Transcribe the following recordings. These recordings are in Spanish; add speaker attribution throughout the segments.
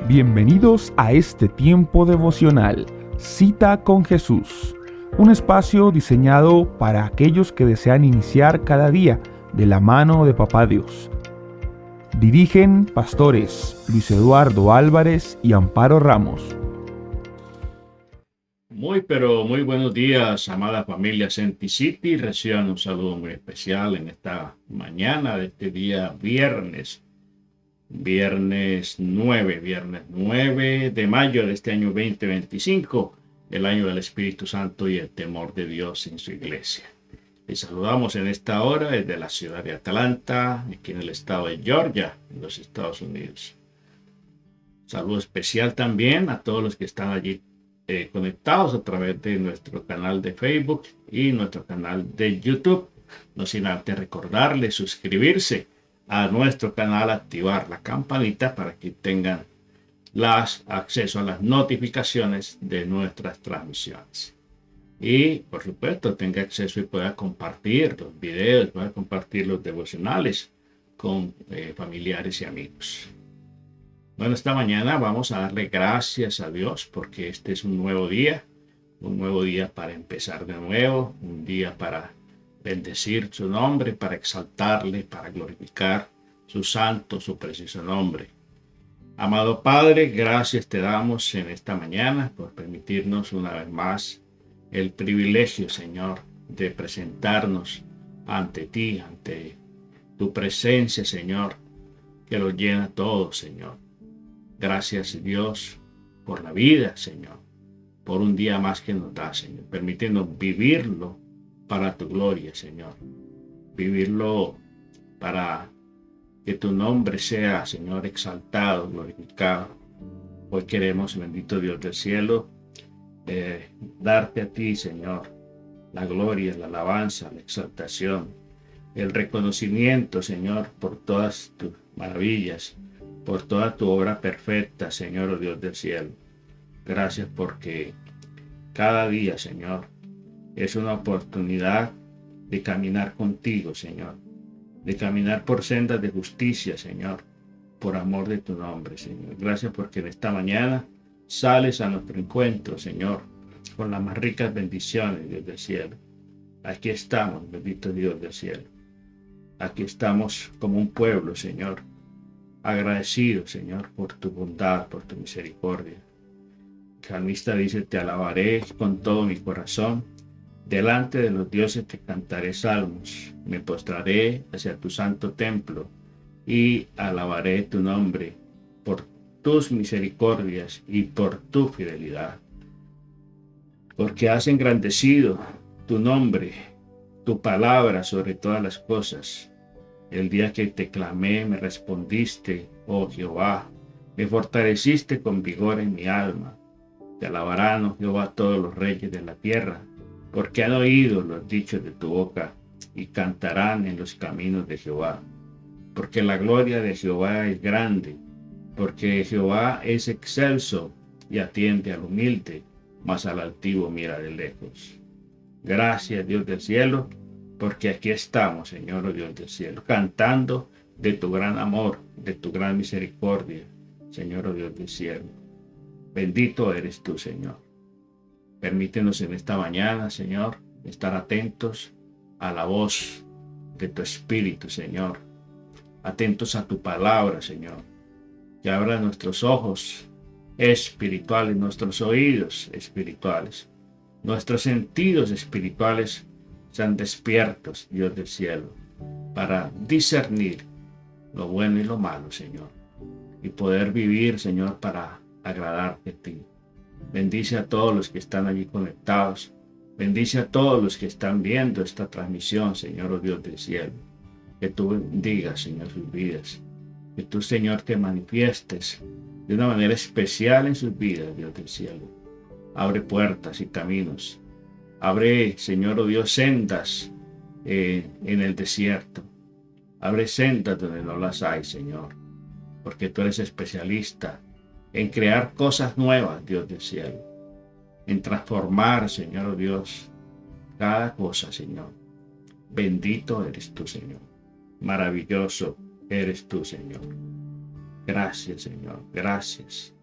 Speaker 1: Bienvenidos a este tiempo devocional, Cita con Jesús, un espacio diseñado para aquellos que desean iniciar cada día de la mano de Papá Dios. Dirigen pastores Luis Eduardo Álvarez y Amparo Ramos.
Speaker 2: Muy buenos días, amada familia Senti City. Reciban un saludo muy especial en esta mañana de este día viernes 9 de mayo de este año 2025, el año del Espíritu Santo y el temor de Dios en su iglesia. Les saludamos en esta hora desde la ciudad de Atlanta, aquí en el estado de Georgia, en los Estados Unidos. Saludo especial también a todos los que están allí conectados a través de nuestro canal de Facebook y nuestro canal de YouTube. No sin antes recordarles suscribirse a nuestro canal, activar la campanita para que tengan acceso a las notificaciones de nuestras transmisiones. Y por supuesto tenga acceso y pueda compartir los videos, pueda compartir los devocionales con familiares y amigos. Bueno, esta mañana vamos a darle gracias a Dios porque este es un nuevo día para empezar de nuevo, un día para bendecir su nombre, para exaltarle, para glorificar su santo, su precioso nombre. Amado Padre, gracias te damos en esta mañana por permitirnos una vez más el privilegio, Señor, de presentarnos ante ti, ante tu presencia, Señor, que lo llena todo, Señor. Gracias, Dios, por la vida, Señor, por un día más que nos da, Señor, permitiendo vivirlo para tu gloria, Señor. Vivirlo para que tu nombre sea, Señor, exaltado, glorificado. Hoy queremos, bendito Dios del cielo, darte a ti, Señor, la gloria, la alabanza, la exaltación, el reconocimiento, Señor, por todas tus maravillas, por toda tu obra perfecta, Señor, oh Dios del cielo. Gracias porque cada día, Señor, es una oportunidad de caminar contigo, Señor, de caminar por sendas de justicia, Señor, por amor de tu nombre, Señor. Gracias porque en esta mañana sales a nuestro encuentro, Señor, con las más ricas bendiciones, Dios del cielo. Aquí estamos, bendito Dios del cielo. Aquí estamos como un pueblo, Señor, agradecido, Señor, por tu bondad, por tu misericordia. El salmista dice, te alabaré con todo mi corazón, delante de los dioses te cantaré salmos, me postraré hacia tu santo templo y alabaré tu nombre por tus misericordias y por tu fidelidad. Porque has engrandecido tu nombre, tu palabra sobre todas las cosas. El día que te clamé, me respondiste, oh Jehová, me fortaleciste con vigor en mi alma. Te alabarán, oh Jehová, todos los reyes de la tierra, porque han oído los dichos de tu boca y cantarán en los caminos de Jehová. Porque la gloria de Jehová es grande, porque Jehová es excelso y atiende al humilde, mas al altivo mira de lejos. Gracias, Dios del cielo, porque aquí estamos, Señor, oh Dios del cielo, cantando de tu gran amor, de tu gran misericordia, Señor, oh Dios del cielo. Bendito eres tú, Señor. Permítenos en esta mañana, Señor, estar atentos a la voz de tu Espíritu, Señor. Atentos a tu palabra, Señor. Que abra nuestros ojos espirituales, nuestros oídos espirituales, nuestros sentidos espirituales sean despiertos, Dios del cielo, para discernir lo bueno y lo malo, Señor, y poder vivir, Señor, para agradarte a ti. Bendice a todos los que están allí conectados. Bendice a todos los que están viendo esta transmisión, Señor, oh Dios del cielo. Que tú bendigas, Señor, sus vidas. Que tú, Señor, te manifiestes de una manera especial en sus vidas, Dios del cielo. Abre puertas y caminos. Abre, Señor, oh Dios, sendas en el desierto. Abre sendas donde no las hay, Señor. Porque tú eres especialista en crear cosas nuevas, Dios del cielo. En transformar, Señor, oh Dios, cada cosa, Señor. Bendito eres tú, Señor. Maravilloso eres tú, Señor. Gracias, Señor. Gracias.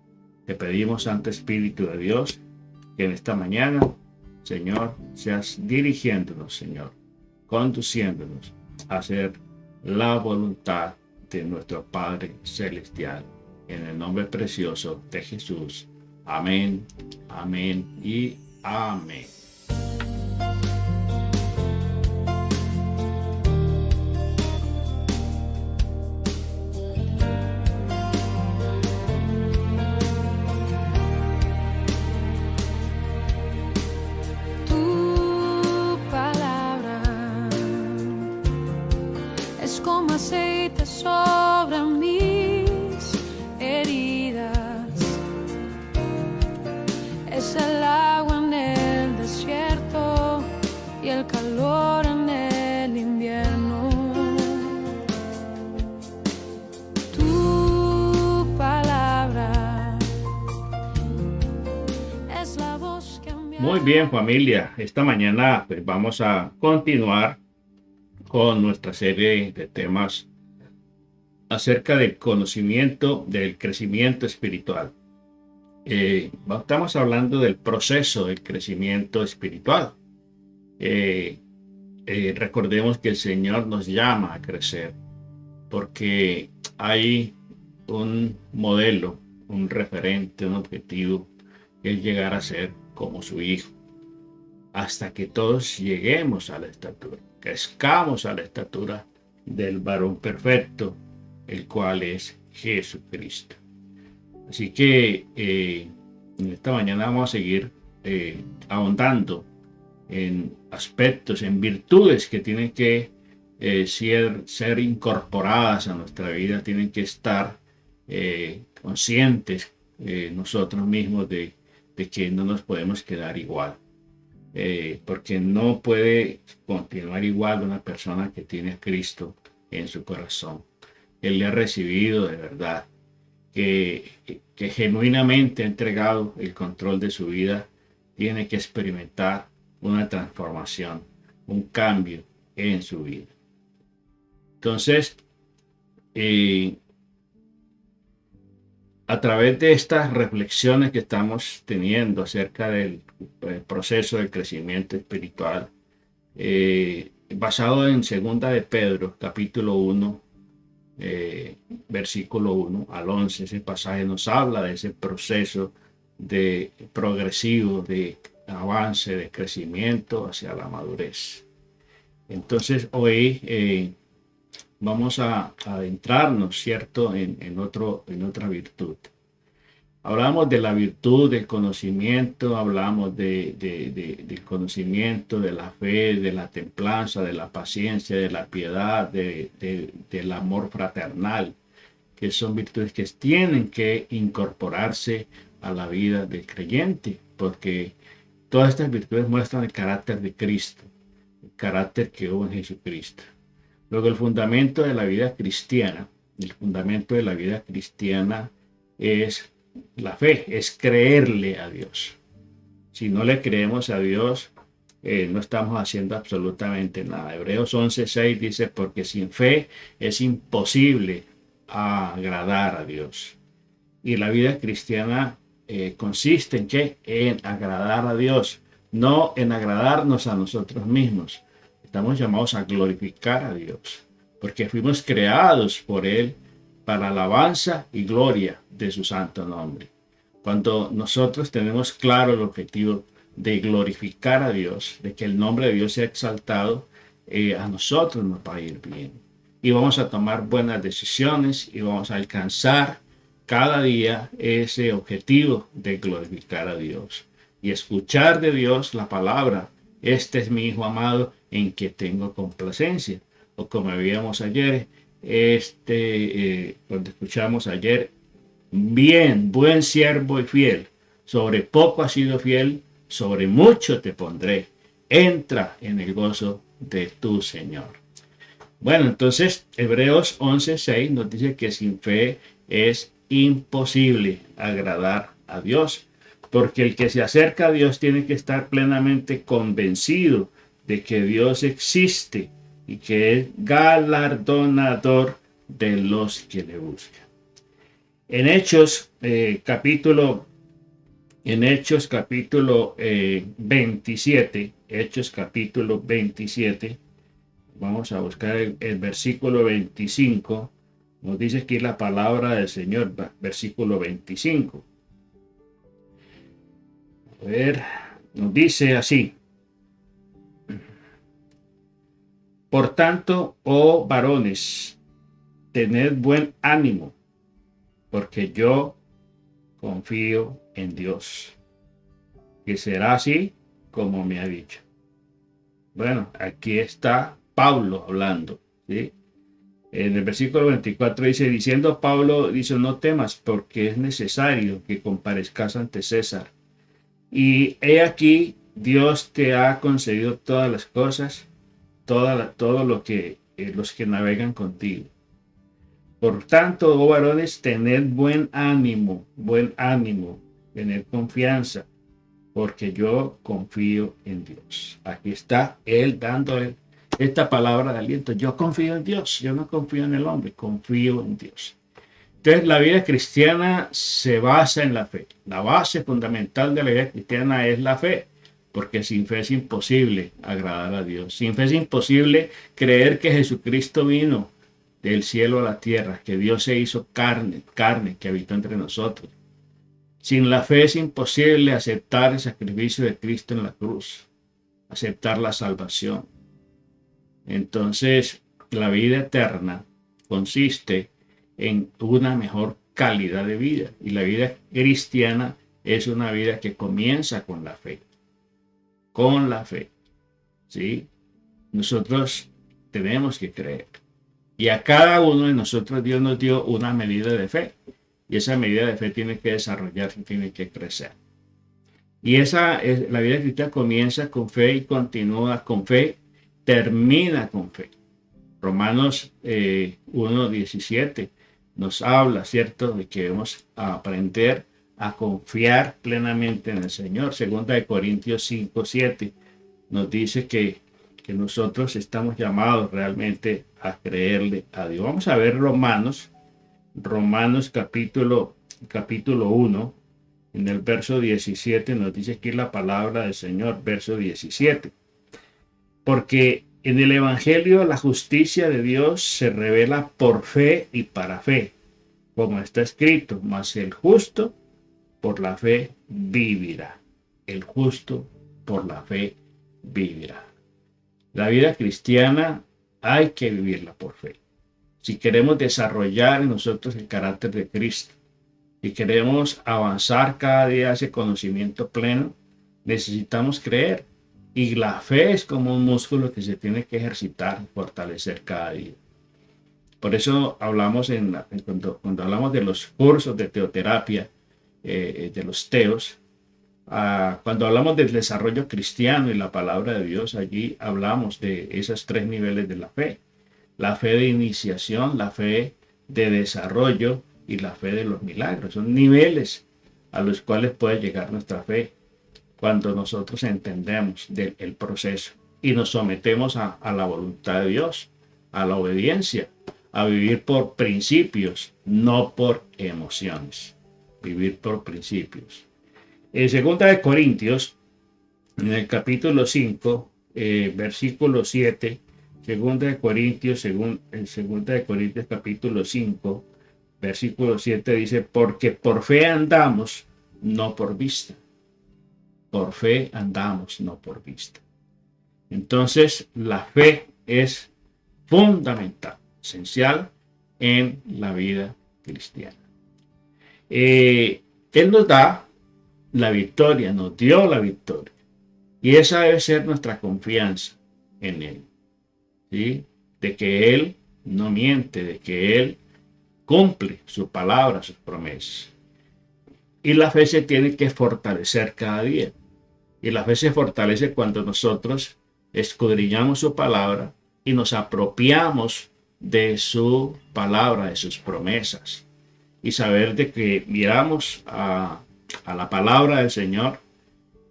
Speaker 2: Te pedimos, Santo Espíritu de Dios, que en esta mañana, Señor, seas dirigiéndonos, Señor, conduciéndonos a hacer la voluntad de nuestro Padre Celestial. En el nombre precioso de Jesús. Amén, amén y amén.
Speaker 3: Tu palabra es como aceite sobre mis heridas. Es el agua en el desierto y el calor en el invierno. Tu palabra es la voz que me...
Speaker 2: Muy bien, familia. Esta mañana pues, vamos a continuar con nuestra serie de temas acerca del conocimiento, del crecimiento espiritual. Estamos hablando del proceso del crecimiento espiritual. Recordemos que el Señor nos llama a crecer porque hay un modelo, un referente, un objetivo que es llegar a ser como su Hijo, hasta que todos lleguemos a la estatura, crezcamos a la estatura del varón perfecto, el cual es Jesucristo. Así que en esta mañana vamos a seguir ahondando en aspectos, en virtudes que tienen que ser incorporadas a nuestra vida, tienen que estar conscientes nosotros mismos de que no nos podemos quedar igual. Porque no puede continuar igual una persona que tiene a Cristo en su corazón. Él le ha recibido de verdad, que genuinamente ha entregado el control de su vida, tiene que experimentar una transformación, un cambio en su vida. Entonces, a través de estas reflexiones que estamos teniendo acerca del proceso del crecimiento espiritual, basado en 2 de Pedro, capítulo 1, versículo 1 al 11, ese pasaje nos habla de ese proceso de progresivo, de avance, de crecimiento hacia la madurez. Entonces hoy vamos a adentrarnos, ¿cierto?, en otra virtud. Hablamos de la virtud del conocimiento, hablamos del conocimiento, de la fe, de la templanza, de la paciencia, de la piedad, del amor fraternal, que son virtudes que tienen que incorporarse a la vida del creyente, porque todas estas virtudes muestran el carácter de Cristo, el carácter que hubo en Jesucristo. Luego el fundamento de la vida cristiana, es la fe, es creerle a Dios. Si no le creemos a Dios, no estamos haciendo absolutamente nada. Hebreos 11:6 dice, porque sin fe es imposible agradar a Dios. Y la vida cristiana consiste en ¿qué? En agradar a Dios, no en agradarnos a nosotros mismos. Estamos llamados a glorificar a Dios, porque fuimos creados por Él para alabanza y gloria de su santo nombre. Cuando nosotros tenemos claro el objetivo de glorificar a Dios, de que el nombre de Dios sea exaltado, a nosotros nos va a ir bien. Y vamos a tomar buenas decisiones y vamos a alcanzar cada día ese objetivo de glorificar a Dios. Y escuchar de Dios la palabra, este es mi Hijo amado en que tengo complacencia. O como veíamos ayer, cuando escuchamos ayer, bien, buen siervo y fiel, sobre poco has sido fiel, sobre mucho te pondré, entra en el gozo de tu Señor. Bueno, entonces Hebreos 11:6 nos dice que sin fe es imposible agradar a Dios, porque el que se acerca a Dios tiene que estar plenamente convencido de que Dios existe y que es galardonador de los que le buscan. En Hechos capítulo 27, Hechos capítulo 27, vamos a buscar el versículo 25, nos dice aquí la palabra del Señor, versículo 25. A ver, nos dice así: por tanto, oh varones, tened buen ánimo, porque yo confío en Dios, que será así como me ha dicho. Bueno, aquí está Pablo hablando, ¿sí? En el versículo 24 dice, diciendo Pablo, dice, no temas, porque es necesario que comparezcas ante César. Y he aquí, Dios te ha concedido todas las cosas, todo lo que los que navegan contigo. Por tanto, oh varones, tened buen ánimo, tened confianza, porque yo confío en Dios. Aquí está él dándole esta palabra de aliento. Yo confío en Dios, yo no confío en el hombre, confío en Dios. Entonces, la vida cristiana se basa en la fe. La base fundamental de la vida cristiana es la fe, porque sin fe es imposible agradar a Dios. Sin fe es imposible creer que Jesucristo vino del cielo a la tierra, que Dios se hizo carne, que habitó entre nosotros. Sin la fe es imposible aceptar el sacrificio de Cristo en la cruz, aceptar la salvación. Entonces, la vida eterna consiste en una mejor calidad de vida, y la vida cristiana es una vida que comienza con la fe. Con la fe, ¿sí? Nosotros tenemos que creer. Y a cada uno de nosotros Dios nos dio una medida de fe. Y esa medida de fe tiene que desarrollarse, tiene que crecer. Y la vida cristiana comienza con fe y continúa con fe, termina con fe. Romanos 1:17 nos habla, ¿cierto?, de que debemos aprender a confiar plenamente en el Señor. Segunda de Corintios 5:7 nos dice que nosotros estamos llamados realmente a creerle a Dios. Vamos a ver Romanos capítulo 1, en el verso 17 nos dice aquí la palabra del Señor, verso 17. Porque en el Evangelio la justicia de Dios se revela por fe y para fe, como está escrito, mas el justo por la fe vivirá. El justo por la fe vivirá. La vida cristiana hay que vivirla por fe. Si queremos desarrollar en nosotros el carácter de Cristo y queremos avanzar cada día a ese conocimiento pleno, necesitamos creer. Y la fe es como un músculo que se tiene que ejercitar y fortalecer cada día. Por eso hablamos cuando hablamos de los cursos de teoterapia, de los teos, cuando hablamos del desarrollo cristiano y la palabra de Dios, allí hablamos de esos 3 niveles de la fe. La fe de iniciación, la fe de desarrollo y la fe de los milagros. Son niveles a los cuales puede llegar nuestra fe cuando nosotros entendemos el proceso y nos sometemos a la voluntad de Dios, a la obediencia, a vivir por principios, no por emociones. Vivir por principios. En 2 de Corintios, en el capítulo 5, versículo 7, 2 de Corintios capítulo 5, versículo 7 dice, porque por fe andamos, no por vista. Por fe andamos, no por vista. Entonces, la fe es fundamental, esencial en la vida cristiana. Él nos da la victoria, nos dio la victoria. Y esa debe ser nuestra confianza en Él. ¿Sí? De que Él no miente, de que Él cumple su palabra, sus promesas. Y la fe se tiene que fortalecer cada día. Y la fe se fortalece cuando nosotros escudriñamos su palabra y nos apropiamos de su palabra, de sus promesas. Y saber de que miramos a la palabra del Señor,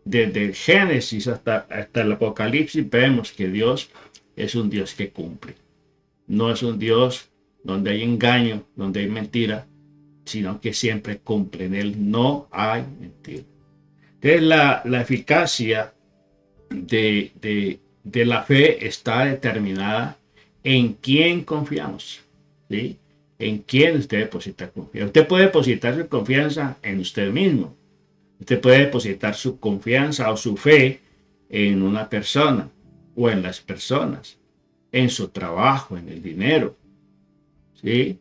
Speaker 2: desde el Génesis hasta el Apocalipsis, vemos que Dios es un Dios que cumple. No es un Dios donde hay engaño, donde hay mentira, sino que siempre cumple. En Él no hay mentira. Entonces la eficacia de la fe está determinada en quién confiamos, ¿sí? En quién usted deposita confianza. Usted puede depositar su confianza en usted mismo. Usted puede depositar su confianza o su fe en una persona o en las personas, en su trabajo, en el dinero, ¿sí?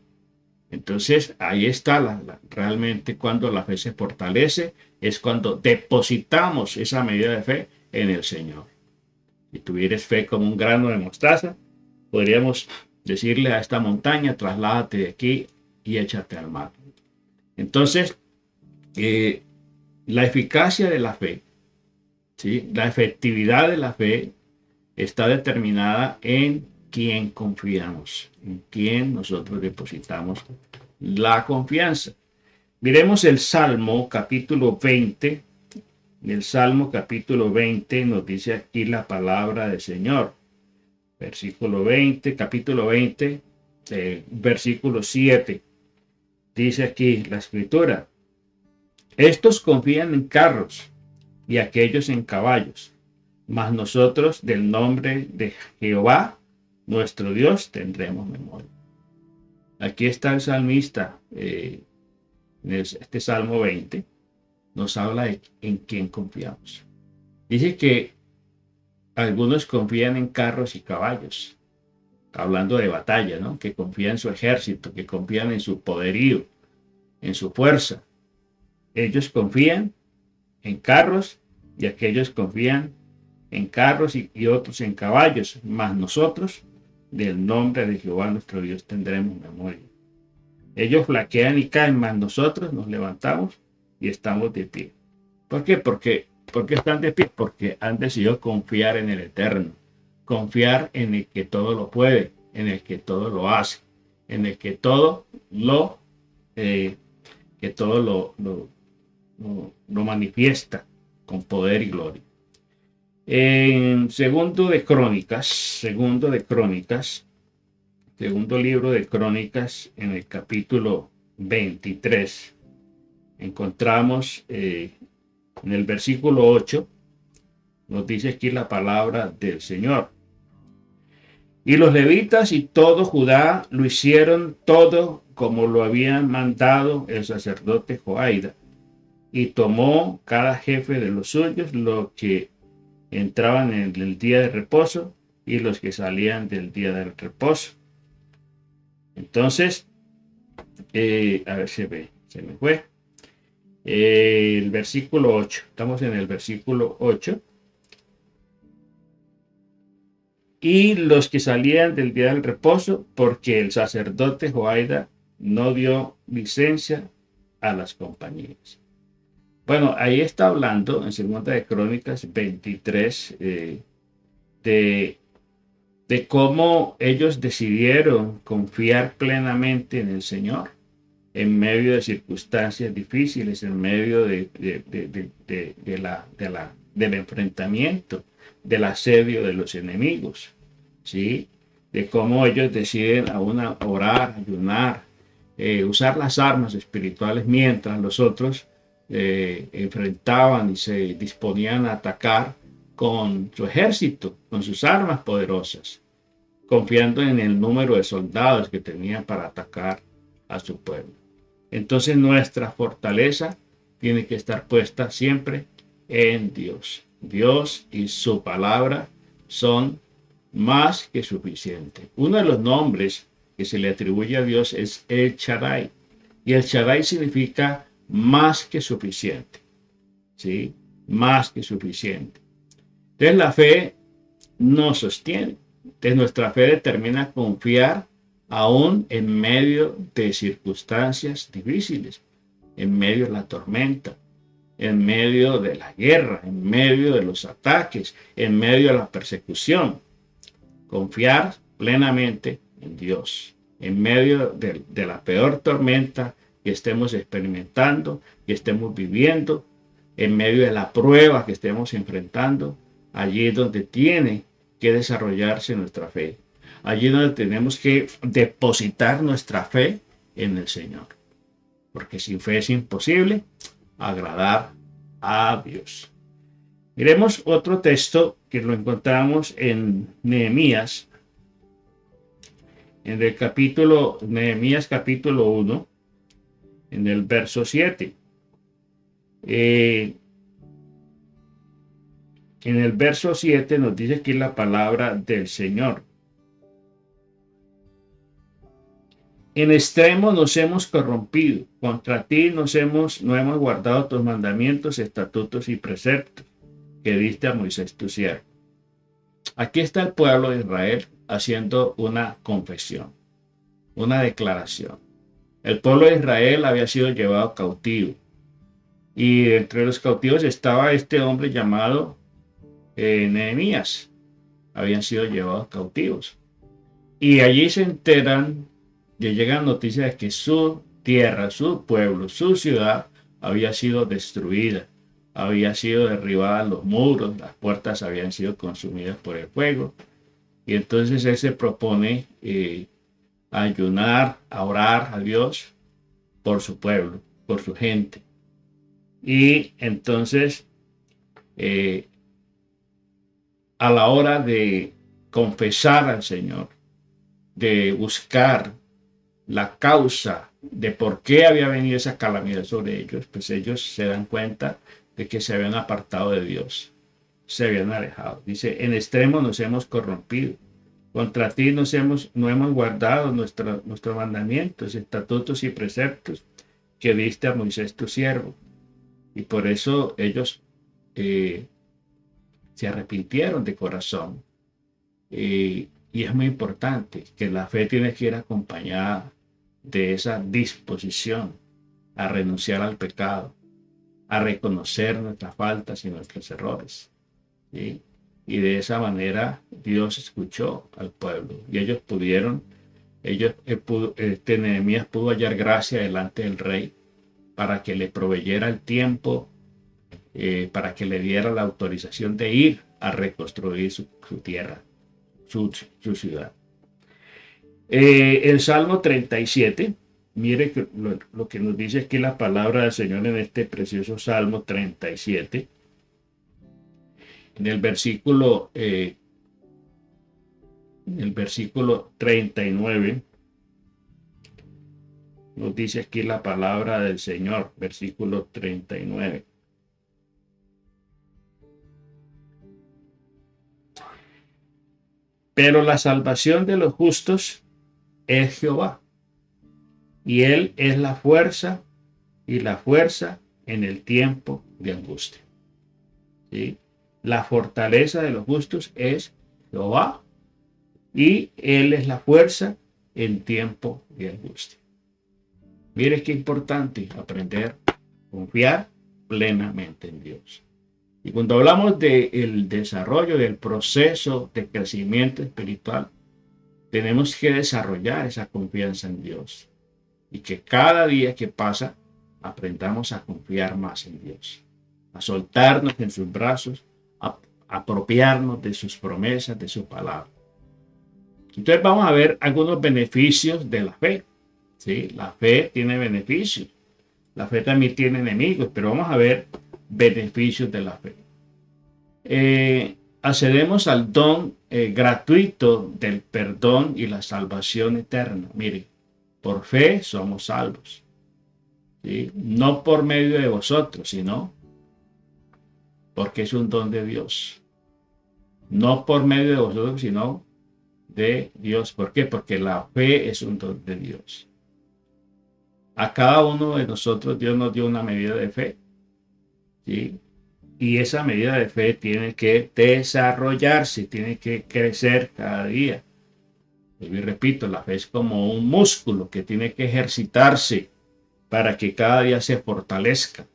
Speaker 2: Entonces ahí está realmente cuando la fe se fortalece, es cuando depositamos esa medida de fe en el Señor. Si tuvieras fe como un grano de mostaza, podríamos decirle a esta montaña, trasládate de aquí y échate al mar. Entonces, la eficacia de la fe, ¿sí? La efectividad de la fe está determinada en quién confiamos, en quién nosotros depositamos la confianza. Miremos el Salmo capítulo 20. En el Salmo capítulo 20 nos dice aquí la palabra del Señor. Versículo 20, capítulo 20, versículo 7. Dice aquí la escritura: estos confían en carros y aquellos en caballos, mas nosotros del nombre de Jehová, nuestro Dios, tendremos memoria. Aquí está el salmista, en este Salmo 20, nos habla de en quién confiamos. Dice que algunos confían en carros y caballos, hablando de batalla, ¿no? Que confían en su ejército, que confían en su poderío, en su fuerza. Ellos confían en carros y aquellos confían en carros y otros en caballos, mas nosotros del nombre de Jehová nuestro Dios tendremos memoria. Ellos flaquean y caen, mas nosotros nos levantamos y estamos de pie. ¿Por qué? Porque están de pie, porque han decidido confiar en el Eterno, confiar en el que todo lo puede, en el que todo lo hace, en el que todo lo manifiesta con poder y gloria. En segundo libro de Crónicas, en el capítulo 23, encontramos en el versículo 8, nos dice aquí la palabra del Señor. Y los levitas y todo Judá lo hicieron todo como lo habían mandado el sacerdote Joiada, y tomó cada jefe de los suyos lo que entraban en el día de reposo y los que salían del día del reposo. Entonces, a ver si se me fue. El versículo 8, estamos en el versículo 8. Y los que salían del día del reposo, porque el sacerdote Joiada no dio licencia a las compañías. Bueno, ahí está hablando en Segunda de Crónicas 23 de cómo ellos decidieron confiar plenamente en el Señor en medio de circunstancias difíciles, en medio del enfrentamiento, del asedio de los enemigos, ¿sí? De cómo ellos deciden orar, ayunar, usar las armas espirituales mientras los otros enfrentaban y se disponían a atacar con su ejército, con sus armas poderosas, confiando en el número de soldados que tenían para atacar a su pueblo. Entonces nuestra fortaleza tiene que estar puesta siempre en Dios. Dios y su palabra son más que suficientes. Uno de los nombres que se le atribuye a Dios es El Shaddai. Y El Shaddai significa más que suficiente. ¿Sí? Más que suficiente. Entonces la fe nos sostiene. Entonces nuestra fe determina confiar aún en medio de circunstancias difíciles, en medio de la tormenta, en medio de la guerra, en medio de los ataques, en medio de la persecución. Confiar plenamente en Dios, en medio de la peor tormenta que estemos experimentando, que estemos viviendo, en medio de la prueba que estemos enfrentando, allí es donde tiene que desarrollarse nuestra fe. Allí donde tenemos que depositar nuestra fe en el Señor. porque sin fe es imposible agradar a Dios. Miremos otro texto que lo encontramos en Nehemías, en el capítulo, Nehemías capítulo 1, en el verso 7. En el verso 7 nos dice aquí la palabra del Señor. En extremo nos hemos corrompido, contra ti no hemos guardado tus mandamientos, estatutos y preceptos que diste a Moisés tu siervo. Aquí está el pueblo de Israel haciendo una confesión, una declaración. El pueblo de Israel había sido llevado cautivo, y entre los cautivos estaba este hombre llamado Nehemías. Habían sido llevados cautivos, y allí se enteran, le llegan noticias de que su tierra, su pueblo, su ciudad había sido destruida, había sido derribada, los muros, las puertas habían sido consumidas por el fuego. Y entonces él se propone a ayunar, a orar a Dios por su pueblo, por su gente. Y entonces a la hora de confesar al Señor, de buscar la causa de por qué había venido esa calamidad sobre ellos, pues ellos se dan cuenta de que se habían apartado de Dios, se habían alejado. Dice, en extremo nos hemos corrompido, contra ti no hemos guardado nuestros mandamientos, estatutos y preceptos que diste a Moisés tu siervo. Y por eso ellos se arrepintieron de corazón. Y es muy importante que la fe tiene que ir acompañada de esa disposición a renunciar al pecado, a reconocer nuestras faltas y nuestros errores, ¿sí? Y de esa manera Dios escuchó al pueblo y ellos Nehemías pudo hallar gracia delante del rey para que le proveyera el tiempo, para que le diera la autorización de ir a reconstruir su tierra, su ciudad. El Salmo 37, mire lo que nos dice aquí la palabra del Señor en este precioso Salmo 37. En el versículo 39, nos dice aquí la palabra del Señor, versículo 39. Pero la salvación de los justos es Jehová, y Él es la fuerza en el tiempo de angustia. ¿Sí? La fortaleza de los justos es Jehová, y Él es la fuerza en tiempo de angustia. Mire qué importante aprender a confiar plenamente en Dios. Y cuando hablamos del desarrollo, del proceso de crecimiento espiritual, tenemos que desarrollar esa confianza en Dios. Y que cada día que pasa, aprendamos a confiar más en Dios. A soltarnos en sus brazos, a apropiarnos de sus promesas, de su palabra. Entonces vamos a ver algunos beneficios de la fe. ¿Sí? La fe tiene beneficios. La fe también tiene enemigos, pero vamos a ver beneficios de la fe. Accedemos al don gratuito del perdón y la salvación eterna. Mire, por fe somos salvos, ¿sí? No por medio de vosotros, sino porque es un don de Dios. No por medio de vosotros, sino de Dios. ¿Por qué? Porque la fe es un don de Dios. A cada uno de nosotros Dios nos dio una medida de fe, ¿sí? Y esa medida de fe tiene que desarrollarse, tiene que crecer cada día. Y repito, la fe es como un músculo que tiene que ejercitarse para que cada día se fortalezca.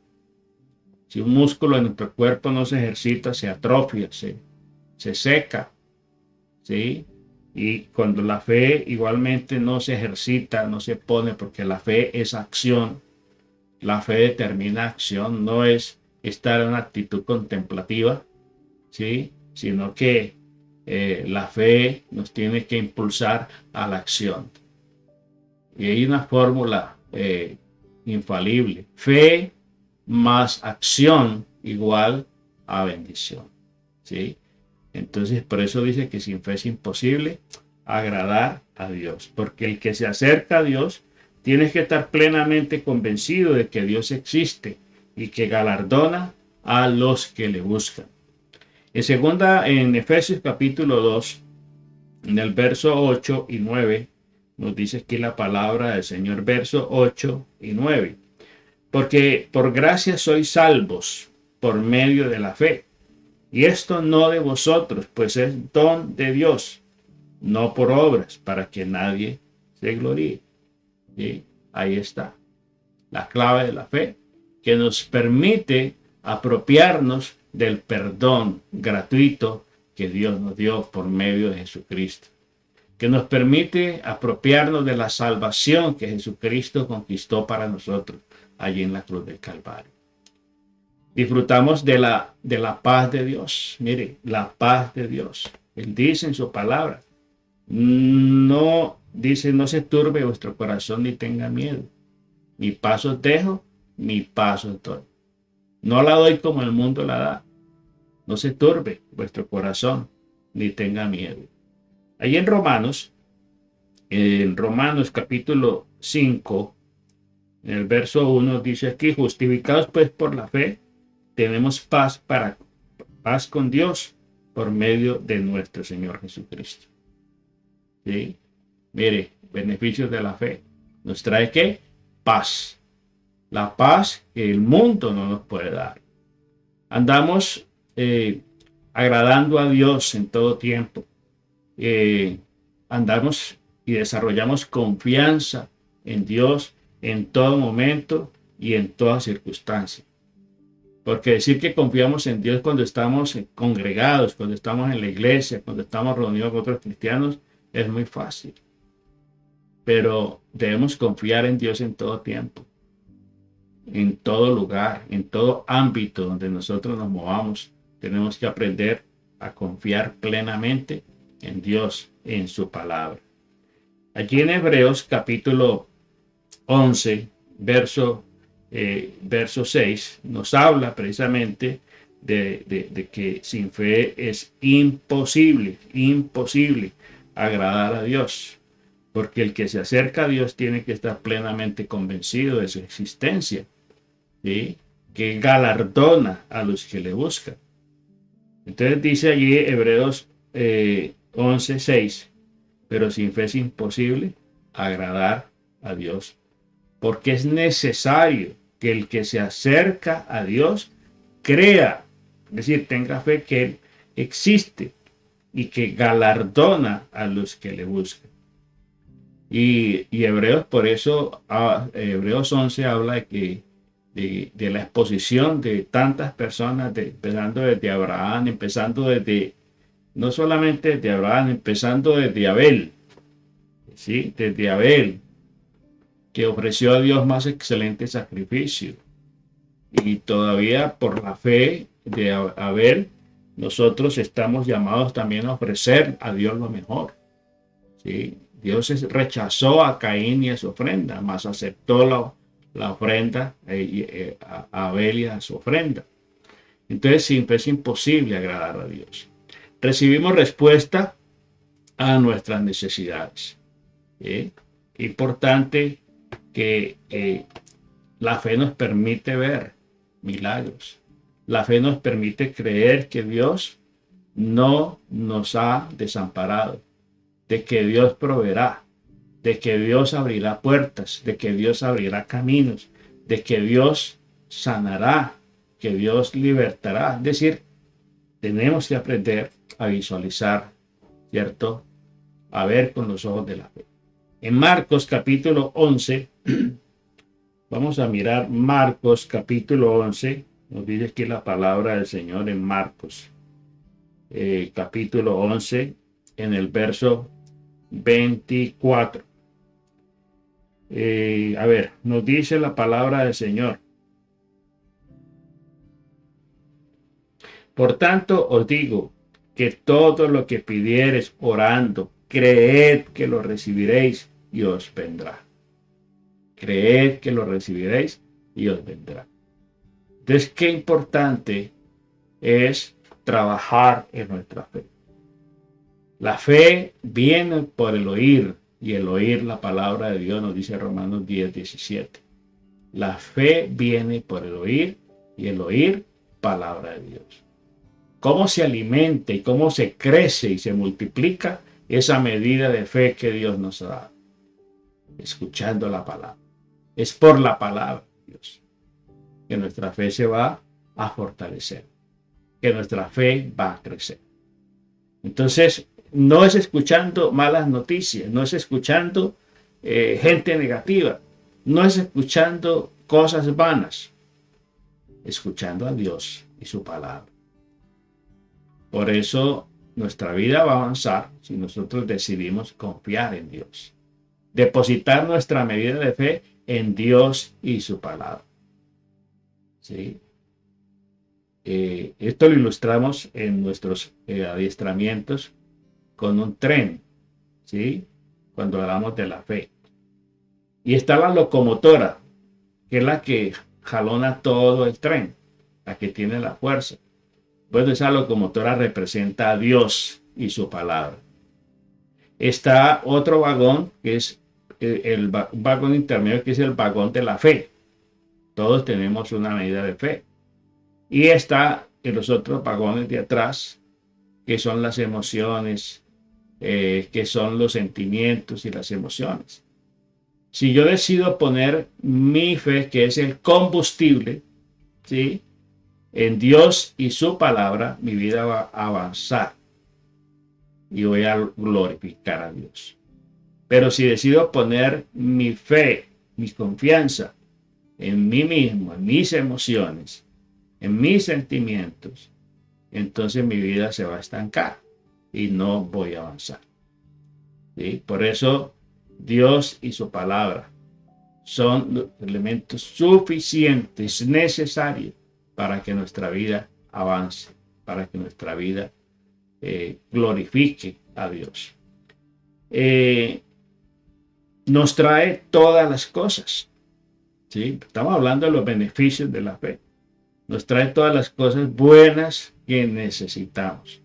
Speaker 2: Si un músculo en nuestro cuerpo no se ejercita, se atrofia, se seca, ¿sí? Y cuando la fe igualmente no se ejercita, no se pone, porque la fe es acción. La fe determina acción, no es estar en una actitud contemplativa, ¿sí? Sino que la fe nos tiene que impulsar a la acción. Y hay una fórmula infalible. Fe más acción igual a bendición. ¿Sí? Entonces, por eso dice que sin fe es imposible agradar a Dios. Porque el que se acerca a Dios tiene que estar plenamente convencido de que Dios existe y que galardona a los que le buscan. En Efesios capítulo 2, en el verso 8 y 9, nos dice aquí la palabra del Señor, verso 8 y 9. Porque por gracia sois salvos por medio de la fe. Y esto no de vosotros, pues es don de Dios, no por obras, para que nadie se gloríe. ¿Sí? Ahí está la clave de la fe, que nos permite apropiarnos del perdón gratuito que Dios nos dio por medio de Jesucristo, que nos permite apropiarnos de la salvación que Jesucristo conquistó para nosotros allí en la cruz del Calvario. Disfrutamos de la paz de Dios. Mire, la paz de Dios. Él dice en su palabra, no se turbe vuestro corazón ni tenga miedo. Mi paz os dejo, mi paz os doy. No la doy como el mundo la da. No se turbe vuestro corazón ni tenga miedo. Allí en Romanos capítulo 5, en el verso 1 dice aquí, justificados pues por la fe, tenemos paz con Dios por medio de nuestro Señor Jesucristo. ¿Sí? Mire, beneficios de la fe. ¿Nos trae qué? Paz. La paz que el mundo no nos puede dar. Andamos agradando a Dios en todo tiempo. Andamos y desarrollamos confianza en Dios en todo momento y en toda circunstancia. Porque decir que confiamos en Dios cuando estamos congregados, cuando estamos en la iglesia, cuando estamos reunidos con otros cristianos, es muy fácil. Pero debemos confiar en Dios en todo tiempo, en todo lugar, en todo ámbito donde nosotros nos movamos. Tenemos que aprender a confiar plenamente en Dios, en su palabra. Allí en Hebreos capítulo 11, verso 6, nos habla precisamente de que sin fe es imposible agradar a Dios, porque el que se acerca a Dios tiene que estar plenamente convencido de su existencia, ¿sí? Que galardona a los que le buscan. Entonces dice allí Hebreos 11, 6, pero sin fe es imposible agradar a Dios, porque es necesario que el que se acerca a Dios crea, es decir, tenga fe que Él existe y que galardona a los que le buscan. Y Hebreos, por eso, Hebreos 11 habla de la exposición de tantas personas, empezando desde Abraham, no solamente desde Abraham, empezando desde Abel, ¿sí? Desde Abel, que ofreció a Dios más excelente sacrificio. Y todavía por la fe de Abel, nosotros estamos llamados también a ofrecer a Dios lo mejor. ¿Sí? Dios rechazó a Caín y a su ofrenda, mas aceptó la ofrenda a Abel y a su ofrenda. Entonces siempre es imposible agradar a Dios. Recibimos respuesta a nuestras necesidades. ¿Sí? Importante que la fe nos permite ver milagros. La fe nos permite creer que Dios no nos ha desamparado, de que Dios proveerá, de que Dios abrirá puertas, de que Dios abrirá caminos, de que Dios sanará, que Dios libertará. Es decir, tenemos que aprender a visualizar, ¿cierto? A ver con los ojos de la fe. En Marcos capítulo 11, vamos a mirar Marcos capítulo 11, nos dice aquí la palabra del Señor en Marcos, capítulo 11, en el verso 24. Nos dice la palabra del Señor. Por tanto, os digo que todo lo que pidiereis orando, creed que lo recibiréis y os vendrá. creed que lo recibiréis y os vendrá. Entonces, qué importante es trabajar en nuestra fe. La fe viene por el oír, y el oír la palabra de Dios, nos dice Romanos 10:17. La fe viene por el oír, y el oír palabra de Dios. Cómo se alimenta y cómo se crece y se multiplica esa medida de fe que Dios nos da. Escuchando la palabra. Es por la palabra de Dios que nuestra fe se va a fortalecer, que nuestra fe va a crecer. Entonces, no es escuchando malas noticias, no es escuchando gente negativa, no es escuchando cosas vanas, escuchando a Dios y su palabra. Por eso nuestra vida va a avanzar si nosotros decidimos confiar en Dios, depositar nuestra medida de fe en Dios y su palabra. ¿Sí? Esto lo ilustramos en nuestros adiestramientos con un tren, ¿sí? Cuando hablamos de la fe. Y está la locomotora, que es la que jalona todo el tren, la que tiene la fuerza. Bueno, esa locomotora representa a Dios y su palabra. Está otro vagón, que es un vagón intermedio, que es el vagón de la fe. Todos tenemos una medida de fe. Y está en los otros vagones de atrás, que son las emociones, que son los sentimientos y las emociones. Si yo decido poner mi fe, que es el combustible, ¿sí?, en Dios y su palabra, mi vida va a avanzar y voy a glorificar a Dios. Pero si decido poner mi fe, mi confianza en mí mismo, en mis emociones, en mis sentimientos, entonces mi vida se va a estancar y no voy a avanzar. ¿Sí? Por eso Dios y su palabra son los elementos suficientes, necesarios para que nuestra vida avance, para que nuestra vida glorifique a Dios. Nos trae todas las cosas. ¿Sí? Estamos hablando de los beneficios de la fe. Nos trae todas las cosas buenas que necesitamos.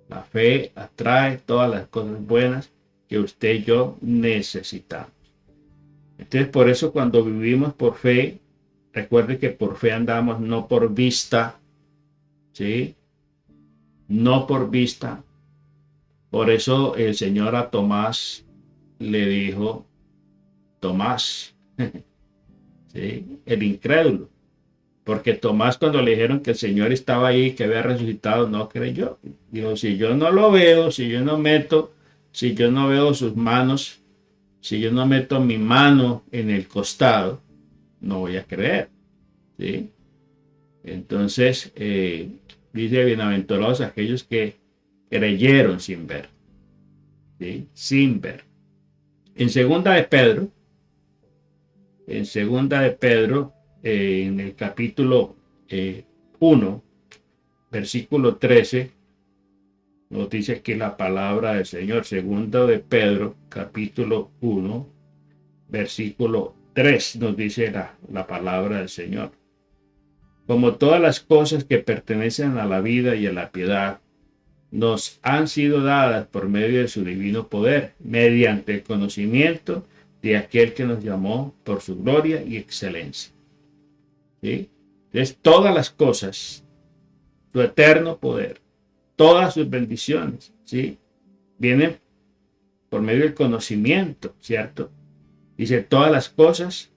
Speaker 2: La fe atrae todas las cosas buenas que usted y yo necesitamos. Entonces, por eso cuando vivimos por fe, recuerde que por fe andamos, no por vista, ¿sí? No por vista. Por eso el Señor a Tomás le dijo, Tomás, ¿sí?, el incrédulo. Porque Tomás, cuando le dijeron que el Señor estaba ahí, que había resucitado, no creyó. Dijo, si yo no lo veo, si yo no veo sus manos, si yo no meto mi mano en el costado, no voy a creer. ¿Sí? Entonces, dice, bienaventurados aquellos que creyeron sin ver. ¿Sí? Sin ver. En segunda de Pedro, en el capítulo 1, versículo 13, nos dice aquí la palabra del Señor. Segunda de Pedro, capítulo 1, versículo 3, nos dice la palabra del Señor. Como todas las cosas que pertenecen a la vida y a la piedad, nos han sido dadas por medio de su divino poder, mediante el conocimiento de aquel que nos llamó por su gloria y excelencia. ¿Sí? Entonces, todas las cosas, su eterno poder, todas sus bendiciones, ¿sí?, vienen por medio del conocimiento, ¿cierto? Dice, todas las cosas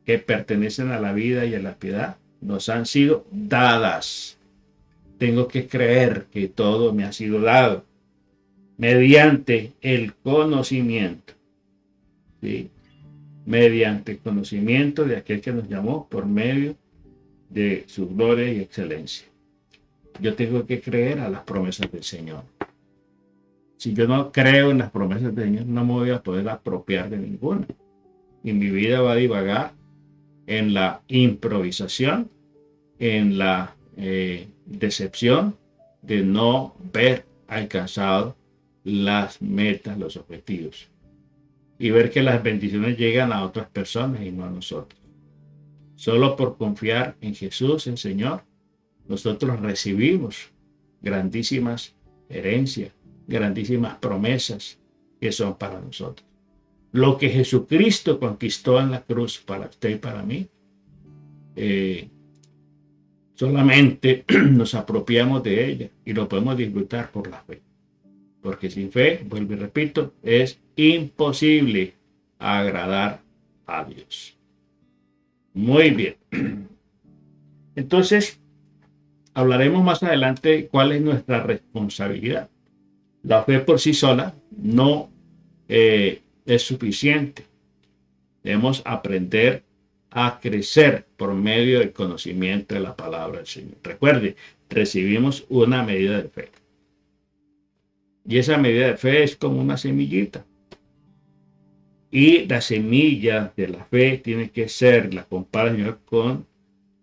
Speaker 2: que pertenecen a la vida y a la piedad nos han sido dadas. Tengo que creer que todo me ha sido dado mediante el conocimiento, ¿sí?, mediante el conocimiento de aquel que nos llamó por medio de su gloria y excelencia. Yo tengo que creer a las promesas del Señor. Si yo no creo en las promesas del Señor, no me voy a poder apropiar de ninguna. Y mi vida va a divagar en la improvisación, en la decepción de no ver alcanzado las metas, los objetivos. y ver que las bendiciones llegan a otras personas y no a nosotros. Solo por confiar en Jesús, el Señor, nosotros recibimos grandísimas herencias, grandísimas promesas que son para nosotros. Lo que Jesucristo conquistó en la cruz para usted y para mí, solamente nos apropiamos de ella y lo podemos disfrutar por la fe. Porque sin fe, vuelvo y repito, es imposible agradar a Dios. Muy bien. Entonces, hablaremos más adelante cuál es nuestra responsabilidad. La fe por sí sola no es suficiente. Debemos aprender a crecer por medio del conocimiento de la palabra del Señor. Recuerde, recibimos una medida de fe. Y esa medida de fe es como una semillita. Y la semilla de la fe tiene que ser, la compara el Señor con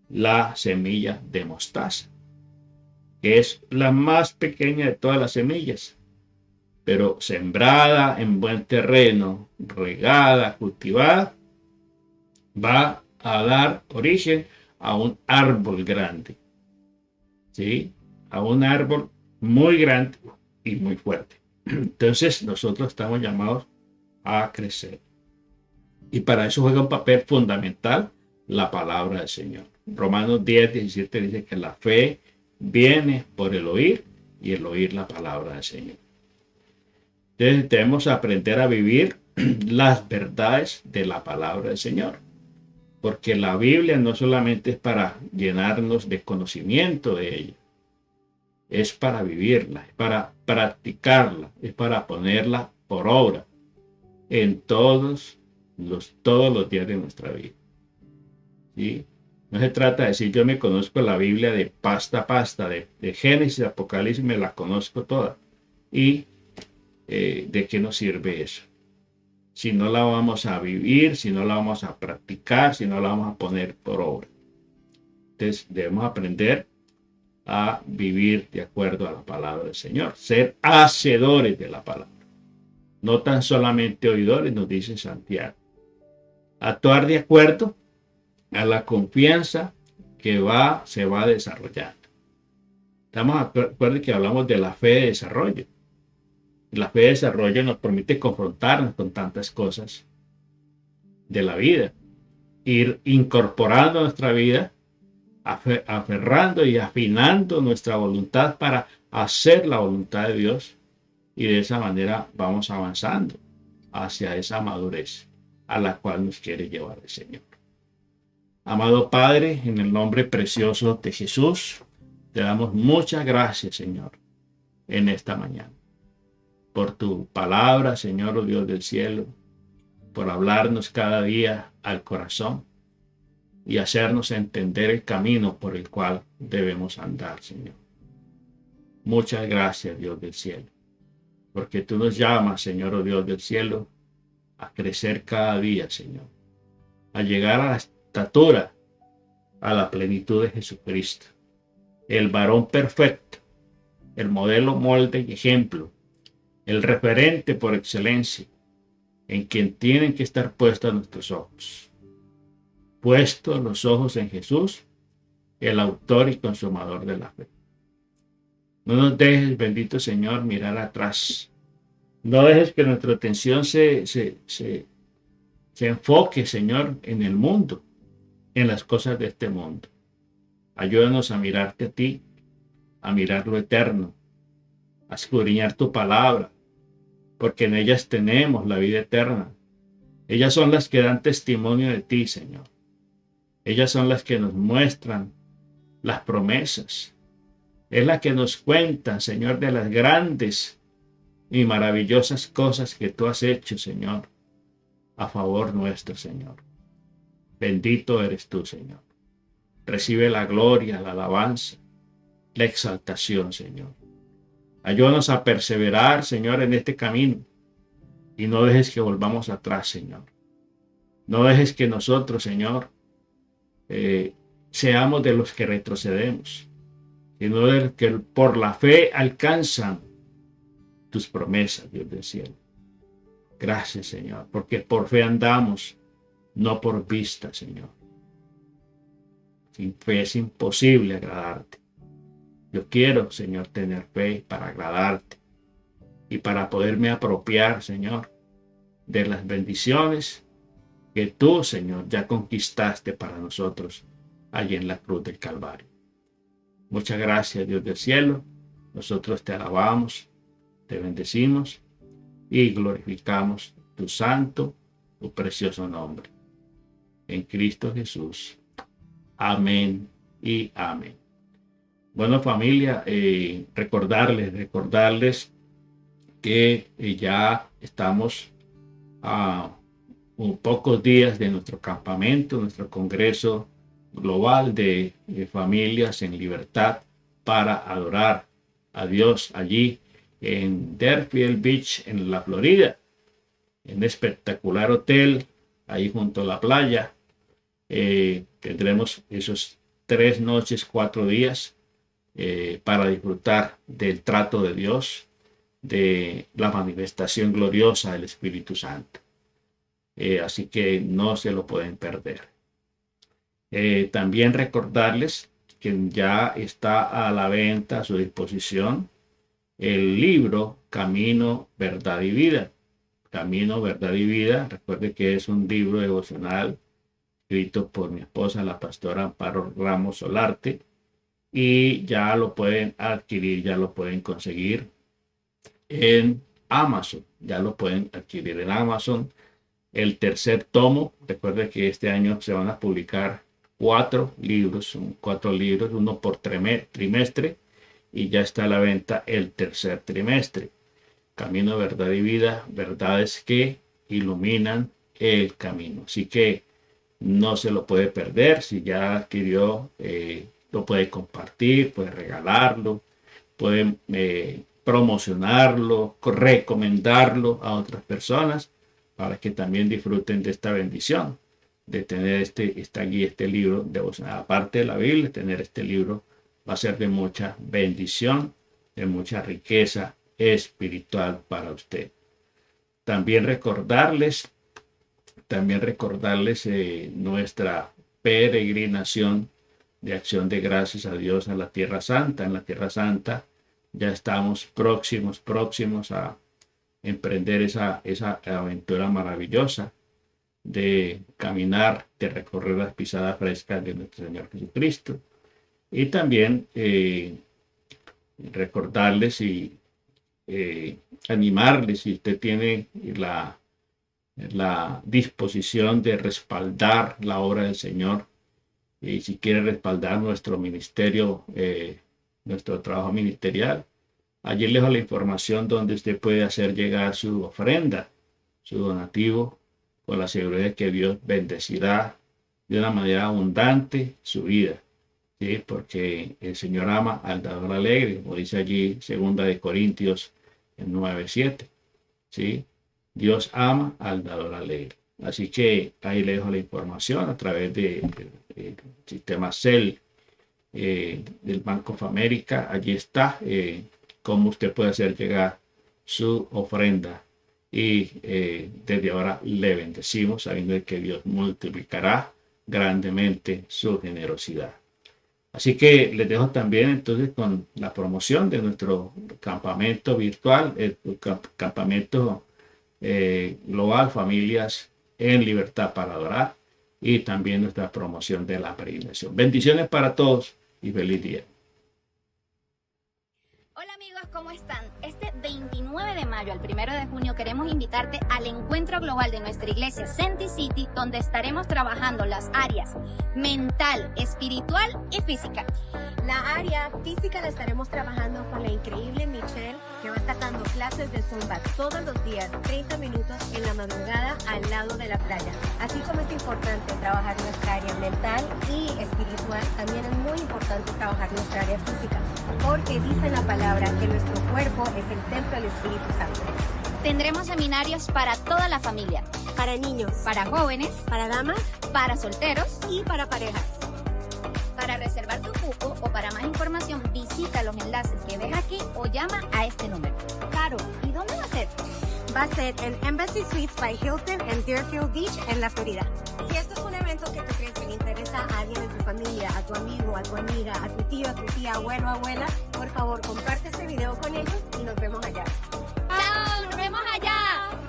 Speaker 2: la semilla de mostaza, que es la más pequeña de todas las semillas, pero sembrada en buen terreno, regada, cultivada, va a dar origen a un árbol grande, ¿sí? A un árbol muy grande y muy fuerte. Entonces nosotros estamos llamados a crecer. Y para eso juega un papel fundamental la palabra del Señor. Romanos 10:17 dice que la fe viene por el oír y el oír la palabra del Señor. Entonces debemos aprender a vivir las verdades de la palabra del Señor. Porque la Biblia no solamente es para llenarnos de conocimiento de ella, es para vivirla, es para practicarla, es para ponerla por obra en todos los días de nuestra vida. ¿Sí? No se trata de decir yo me conozco la Biblia de pasta a pasta, de Génesis, Apocalipsis, me la conozco toda. ¿Y de qué nos sirve eso? Si no la vamos a vivir, si no la vamos a practicar, si no la vamos a poner por obra. Entonces debemos aprender a vivir de acuerdo a la palabra del Señor, ser hacedores de la palabra, no tan solamente oidores, nos dice Santiago. Actuar de acuerdo a la confianza que se va desarrollando. Estamos de acuerdo que hablamos de la fe de desarrollo. La fe de desarrollo nos permite confrontarnos con tantas cosas de la vida, ir incorporando a nuestra vida, aferrando y afinando nuestra voluntad para hacer la voluntad de Dios, y de esa manera vamos avanzando hacia esa madurez a la cual nos quiere llevar el Señor. Amado Padre, en el nombre precioso de Jesús, te damos muchas gracias, Señor, en esta mañana, por tu palabra, Señor, oh Dios del cielo, por hablarnos cada día al corazón y hacernos entender el camino por el cual debemos andar, Señor. Muchas gracias, Dios del cielo, porque tú nos llamas, Señor, oh Dios del cielo, a crecer cada día, Señor, a llegar a la estatura, a la plenitud de Jesucristo, el varón perfecto, el modelo, molde y ejemplo, el referente por excelencia, en quien tienen que estar puestos nuestros ojos. Puestos los ojos en Jesús, el autor y consumador de la fe. No nos dejes, bendito Señor, mirar atrás. No dejes que nuestra atención se enfoque, Señor, en el mundo, en las cosas de este mundo. Ayúdanos a mirarte a ti, a mirar lo eterno, a escudriñar tu palabra, porque en ellas tenemos la vida eterna. Ellas son las que dan testimonio de ti, Señor. Ellas son las que nos muestran las promesas. Es la que nos cuentan, Señor, de las grandes y maravillosas cosas que tú has hecho, Señor, a favor nuestro, Señor. Bendito eres tú, Señor. Recibe la gloria, la alabanza, la exaltación, Señor. Ayúdanos a perseverar, Señor, en este camino. Y no dejes que volvamos atrás, Señor. No dejes que nosotros, Señor, seamos de los que retrocedemos, sino de los que por la fe alcanzan tus promesas, Dios del cielo. Gracias, Señor, porque por fe andamos, no por vista, Señor. Sin fe es imposible agradarte. Yo quiero, Señor, tener fe para agradarte y para poderme apropiar, Señor, de las bendiciones que tú, Señor, ya conquistaste para nosotros allí en la cruz del Calvario. Muchas gracias, Dios del cielo. Nosotros te alabamos, te bendecimos y glorificamos tu santo, tu precioso nombre. En Cristo Jesús. Amén y amén. Bueno, familia, recordarles que ya estamos a pocos días de nuestro campamento, nuestro congreso global de familias en libertad para adorar a Dios allí en Deerfield Beach, en la Florida, en un espectacular hotel ahí junto a la playa. Tendremos esos 3 noches, 4 días para disfrutar del trato de Dios, de la manifestación gloriosa del Espíritu Santo. Así que no se lo pueden perder. También recordarles que ya está a la venta, a su disposición, el libro Camino, Verdad y Vida. Camino, Verdad y Vida. Recuerde que es un libro devocional escrito por mi esposa, la pastora Amparo Ramos Solarte, y ya lo pueden adquirir, ya lo pueden conseguir en Amazon. Ya lo pueden adquirir en Amazon. El tercer tomo, recuerde que este año se van a publicar 4 libros, uno por trimestre, y ya está a la venta el tercer trimestre. Camino, Verdad y Vida, verdades que iluminan el camino. Así que no se lo puede perder. Si ya adquirió, lo puede compartir, puede regalarlo, puede promocionarlo, recomendarlo a otras personas para que también disfruten de esta bendición de tener este libro devocional. Aparte de la Biblia, tener este libro va a ser de mucha bendición, de mucha riqueza espiritual para usted. También recordarles nuestra peregrinación de acción de gracias a Dios a la Tierra Santa. En la Tierra Santa ya estamos próximos a emprender esa aventura maravillosa de caminar, de recorrer las pisadas frescas de nuestro Señor Jesucristo. Y también recordarles y animarles, si usted tiene la disposición de respaldar la obra del Señor, y si quiere respaldar nuestro ministerio, nuestro trabajo ministerial, allí les dejo la información donde usted puede hacer llegar su ofrenda, su donativo, con la seguridad de que Dios bendecirá de una manera abundante su vida, ¿sí? Porque el Señor ama al dador alegre, como dice allí 2 Corintios 9:7, ¿sí? Dios ama al dador alegre. Así que ahí le dejo la información a través del sistema CEL del Banco of America. Allí está cómo usted puede hacer llegar su ofrenda. Y desde ahora le bendecimos, sabiendo que Dios multiplicará grandemente su generosidad. Así que les dejo también entonces con la promoción de nuestro campamento virtual, el campamento global Familias en Libertad para Adorar, y también nuestra promoción de la peregrinación. Bendiciones para todos y feliz día.
Speaker 4: Hola amigos, ¿cómo están? Este 29 de mayo al 1 de junio queremos invitarte al encuentro global de nuestra iglesia Senti City, donde estaremos trabajando las áreas mental, espiritual y física.
Speaker 5: La área física la estaremos trabajando con la increíble Michelle, que va a estar dando clases de zumba todos los días, 30 minutos en la madrugada al lado de la playa. Así como es importante trabajar nuestra área mental y espiritual, también es muy importante trabajar nuestra área física, porque dice la palabra que nuestro cuerpo es el templo del Espíritu Santo.
Speaker 4: Tendremos seminarios para toda la familia,
Speaker 5: para niños,
Speaker 4: para jóvenes,
Speaker 5: para damas,
Speaker 4: para solteros
Speaker 5: y para parejas.
Speaker 4: Para reservar tu cupo o para más información, visita los enlaces que ves aquí o llama a este número.
Speaker 5: Claro, ¿y dónde va a ser? va a ser en Embassy Suites by Hilton en Deerfield Beach, en la Florida. Si esto es un evento que tú crees que le interesa a alguien de tu familia, a tu amigo, a tu amiga, a tu tío, a tu tía, abuelo, abuela, por favor, comparte este video con ellos y nos vemos allá.
Speaker 4: ¡Chao! ¡Nos vemos allá!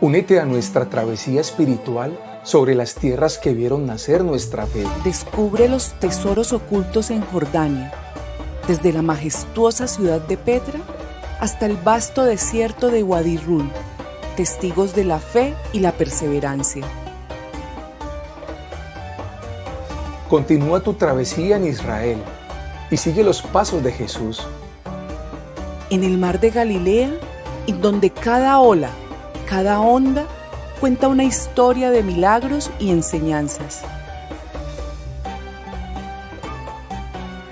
Speaker 6: Únete a nuestra travesía espiritual sobre las tierras que vieron nacer nuestra fe.
Speaker 7: Descubre los tesoros ocultos en Jordania, desde la majestuosa ciudad de Petra hasta el vasto desierto de Wadi Rum, testigos de la fe y la perseverancia.
Speaker 6: Continúa tu travesía en Israel y sigue los pasos de Jesús.
Speaker 7: En el mar de Galilea, en donde cada ola, cada onda cuenta una historia de milagros y enseñanzas.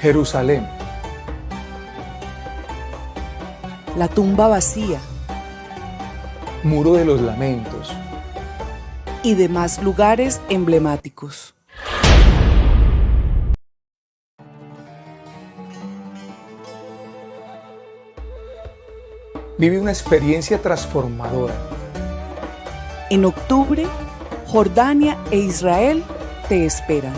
Speaker 6: Jerusalén,
Speaker 7: La tumba vacía
Speaker 6: Muro de los Lamentos,
Speaker 7: y demás lugares emblemáticos.
Speaker 6: vive una experiencia transformadora.
Speaker 7: En octubre, Jordania e Israel te esperan.